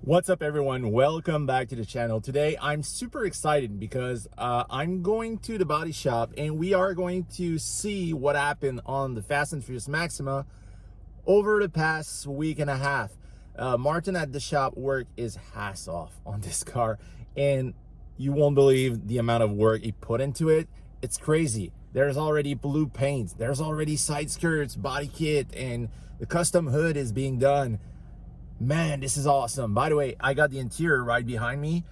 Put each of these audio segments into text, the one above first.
What's up everyone, welcome back to the channel. Today I'm super excited because I'm going to the body shop and we are going to see what happened on the Fast and Furious Maxima over the past week and a half. Martin at the shop work his ass off on this car and you won't believe the amount of work he put into it. It's crazy. There's already blue paints, there's already side skirts, body kit, and the custom hood is being done. Man, this is awesome. By the way, I got the interior right behind me.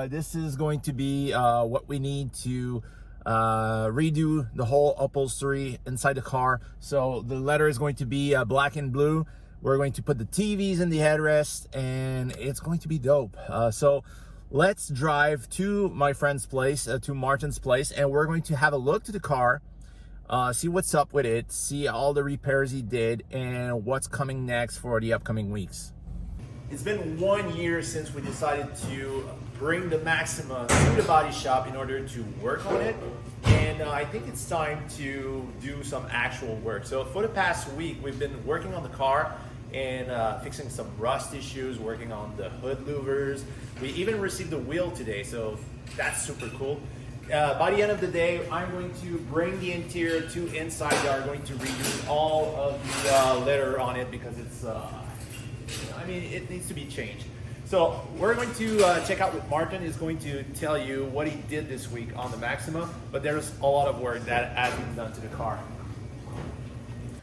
This is going to be what we need to redo the whole upholstery inside the car. So the leather is going to be black and blue. We're going to put the TVs in the headrest and it's going to be dope. So let's drive to my friend's place, to Martin's place, and we're going to have a look to the car, see what's up with it, see all the repairs he did, and what's coming next for the upcoming weeks. It's been 1 year since we decided to bring the Maxima to the body shop in order to work on it, and I think it's time to do some actual work. So for the past week, we've been working on the car and fixing some rust issues, working on the hood louvers. We even received the wheel today, so that's super cool. By the end of the day, I'm going to bring the interior to inside. We are going to redo all of the leather on it because it's it needs to be changed. So we're going to check out what Martin is going to tell you what he did this week on the Maxima, but there's a lot of work that has been done to the car.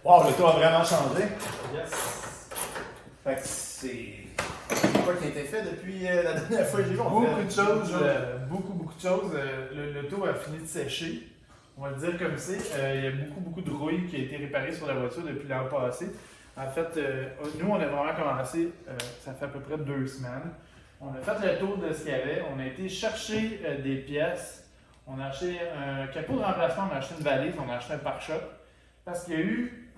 Wow, le toit a vraiment changé. Yes. Fait que c'est quoi qui a été fait depuis la dernière fois que j'ai vu? Beaucoup de choses. Le toit a fini de sécher. On va le dire comme c'est. Il y a beaucoup de rouille qui a été réparée sur la voiture depuis l'an passé. En fait, nous, on a vraiment commencé, ça fait à peu près 2 semaines. On a fait le tour de ce qu'il y avait. On a été chercher des pièces. On a acheté un capot de remplacement, on a acheté une valise, on a acheté un pare-choc. Parce qu'il y a eu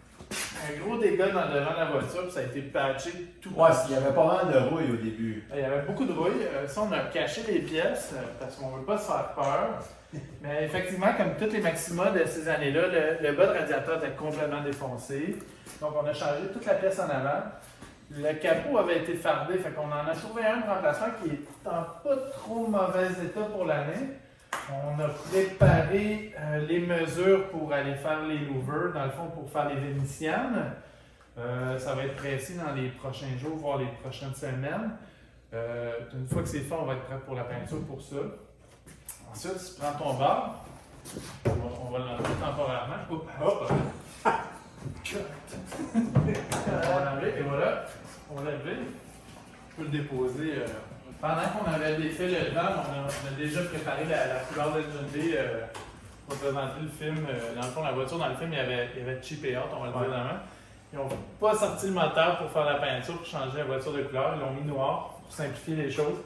un gros dégât dans le devant de la voiture, puis ça a été patché tout. Ouais, il y avait pas mal de rouille au début. Il y avait beaucoup de rouille. Ça, on a caché les pièces parce qu'on ne veut pas se faire peur. Mais effectivement, comme toutes les Maxima de ces années-là, le bas de radiateur était complètement défoncé. Donc, on a changé toute la pièce en avant. Le capot avait été fardé, fait qu'on en a trouvé un de remplacement qui est en pas trop mauvais état pour l'année. On a préparé les mesures pour aller faire les louvers, dans le fond, pour faire les vénitianes. Ça va être précis dans les prochains jours, voire les prochaines semaines. Une fois que c'est fait, on va être prêt pour la peinture pour ça. Ensuite, tu prends ton bar. On va l'enlever temporairement. Hop! On va l'enlever et voilà. On va l'enlever. On peut le déposer. Pendant qu'on avait défait le devant, on a déjà préparé la couleur de l'unité pour présenter le film. Dans le fond, la voiture, dans le film, il y avait cheap et hot, on va le dire vraiment. Ils n'ont pas sorti le moteur pour faire la peinture, pour changer la voiture de couleur. Ils l'ont mis noir pour simplifier les choses.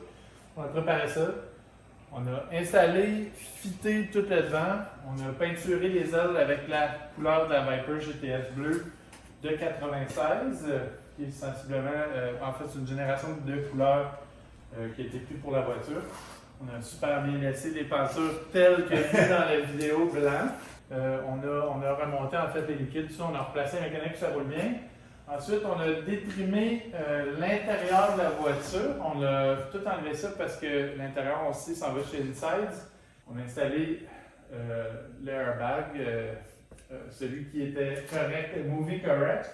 On a préparé ça. On a installé, fité tout le devant. On a peinturé les ailes avec la couleur de la Viper GTS bleue de 96, qui est sensiblement, en fait, une génération de 2 couleurs qui a été prise pour la voiture. On a super bien laissé les peintures telles que vues dans la vidéo blanc. On a remonté en fait les liquides, tout ça, on a replacé la mécanique, ça roule bien. Ensuite, on a déprimé l'intérieur de la voiture. On a tout enlevé ça parce que l'intérieur aussi s'en va chez Insides. On a installé l'airbag, celui qui était correct, movie correct.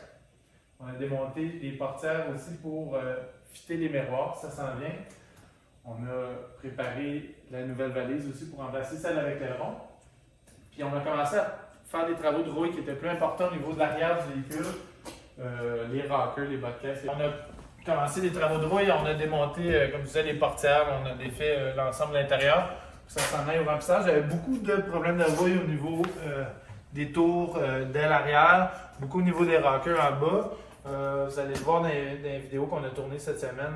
On a démonté les portières aussi pour fitter les miroirs, ça s'en vient. On a préparé la nouvelle valise aussi pour remplacer celle avec les ronds. Puis on a commencé à faire des travaux de rouille qui étaient plus importants au niveau de l'arrière du véhicule. Les rockers, les bas de caisse. On a commencé des travaux de rouille, on a démonté, comme je disais, les portières, on a défait l'ensemble de l'intérieur. Ça s'en aille au remplissage. J'avais beaucoup de problèmes de rouille au niveau des tours d'aile arrière, beaucoup au niveau des rockers en bas. Vous allez le voir dans les vidéos qu'on a tournées cette semaine,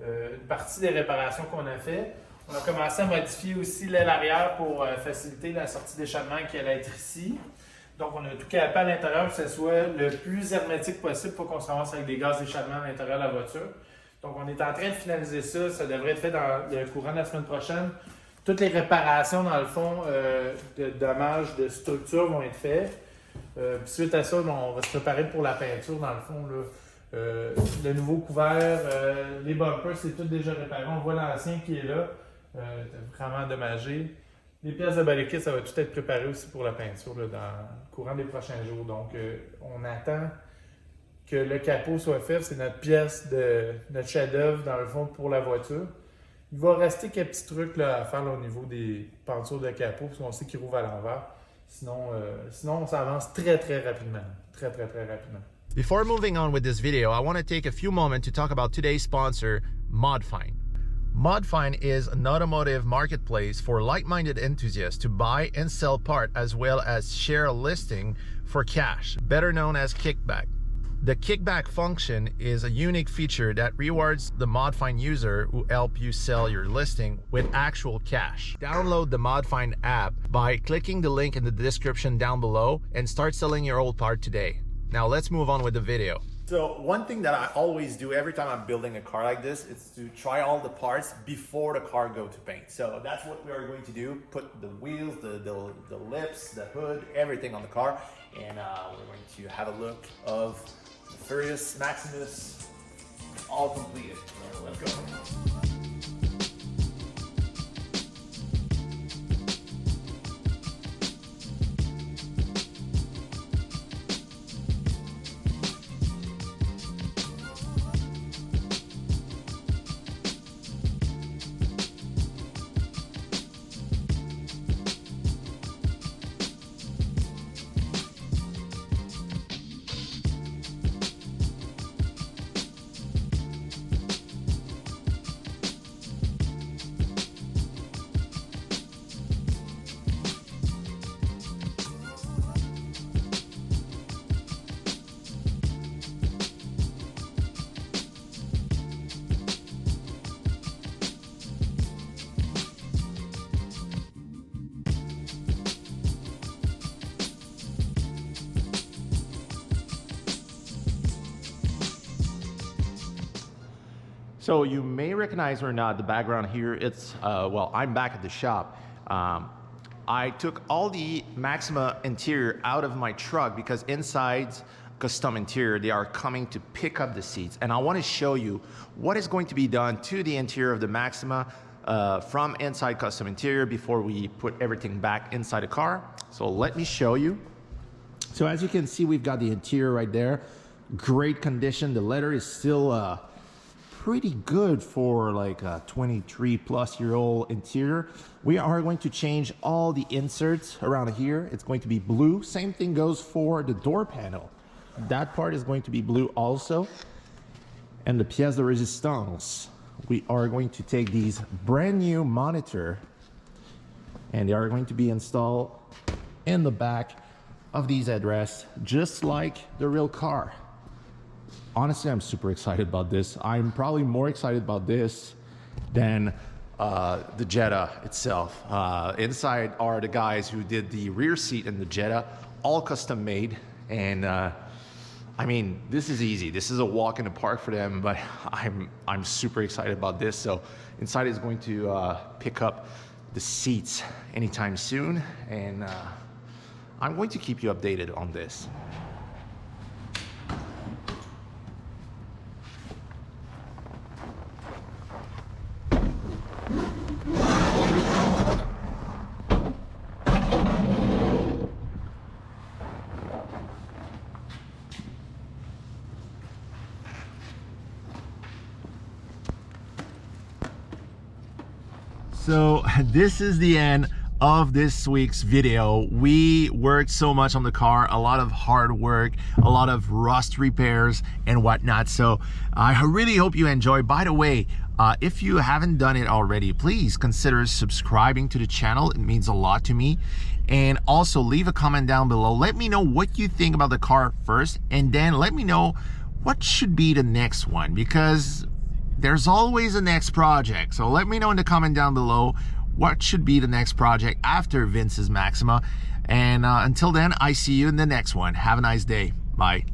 une partie des réparations qu'on a fait. On a commencé à modifier aussi l'aile arrière pour faciliter la sortie d'échappement qui allait être ici. Donc, on a tout capé à l'intérieur pour que ce soit le plus hermétique possible pour qu'on se ramasse avec des gaz d'échappement à l'intérieur de la voiture. Donc, on est en train de finaliser ça. Ça devrait être fait dans le courant de la semaine prochaine. Toutes les réparations, dans le fond, de dommages de structure vont être faites. Suite à ça, on va se préparer pour la peinture, dans le fond. Là. Le nouveau couvert, les bumpers, c'est tout déjà réparé. On voit l'ancien qui est là, vraiment endommagé. Les pièces de balai kit, ça va tout être préparé aussi pour la peinture là, dans le courant des prochains jours. Donc, on attend que le capot soit fait. C'est notre pièce notre chef-d'œuvre dans le fond pour la voiture. Il va rester quelques petits trucs là, à faire là, au niveau des pentures de capot, parce qu'on sait qu'il rouvre à l'envers. Sinon, on s'avance très rapidement. Très rapidement. Before moving on with this video, I want to take a few moments to talk about today's sponsor, ModFind. ModFine is an automotive marketplace for like-minded enthusiasts to buy and sell parts as well as share a listing for cash, better known as kickback. The kickback function is a unique feature that rewards the ModFind user who help you sell your listing with actual cash. Download the ModFind app by clicking the link in the description down below and start selling your old part today. Now let's move on with the video. So one thing that I always do every time I'm building a car like this is to try all the parts before the car go to paint. So that's what we are going to do. Put the wheels, the lips, the hood, everything on the car. And we're going to have a look of the Furious Maximus all completed. Let's go. So you may recognize or not the background here. It's, well, I'm back at the shop. I took all the Maxima interior out of my truck because inside custom interior, they are coming to pick up the seats. And I want to show you what is going to be done to the interior of the Maxima from inside custom interior before we put everything back inside the car. So let me show you. So as you can see, we've got the interior right there. Great condition. The leather is still pretty good for like a 23-plus-year-old interior. We are going to change all the inserts around here. It's going to be blue. Same thing goes for the door panel. That part is going to be blue also. And the pièce de résistance, we are going to take these brand new monitor and they are going to be installed in the back of these headrests, just like the real car. Honestly, I'm super excited about this. I'm probably more excited about this than the Jetta itself. Inside are the guys who did the rear seat in the Jetta, all custom made. And I mean, this is easy. This is a walk in the park for them, but I'm super excited about this. So inside is going to pick up the seats anytime soon. And I'm going to keep you updated on this. So this is the end of this week's video. We worked so much on the car, a lot of hard work, a lot of rust repairs and whatnot. So I really hope you enjoy. By the way, if you haven't done it already, please consider subscribing to the channel. It means a lot to me. And also leave a comment down below. Let me know what you think about the car first, and then let me know what should be the next one, because there's always a next project. So let me know in the comment down below what should be the next project after Vince's Maxima. And until then, I see you in the next one. Have a nice day. Bye.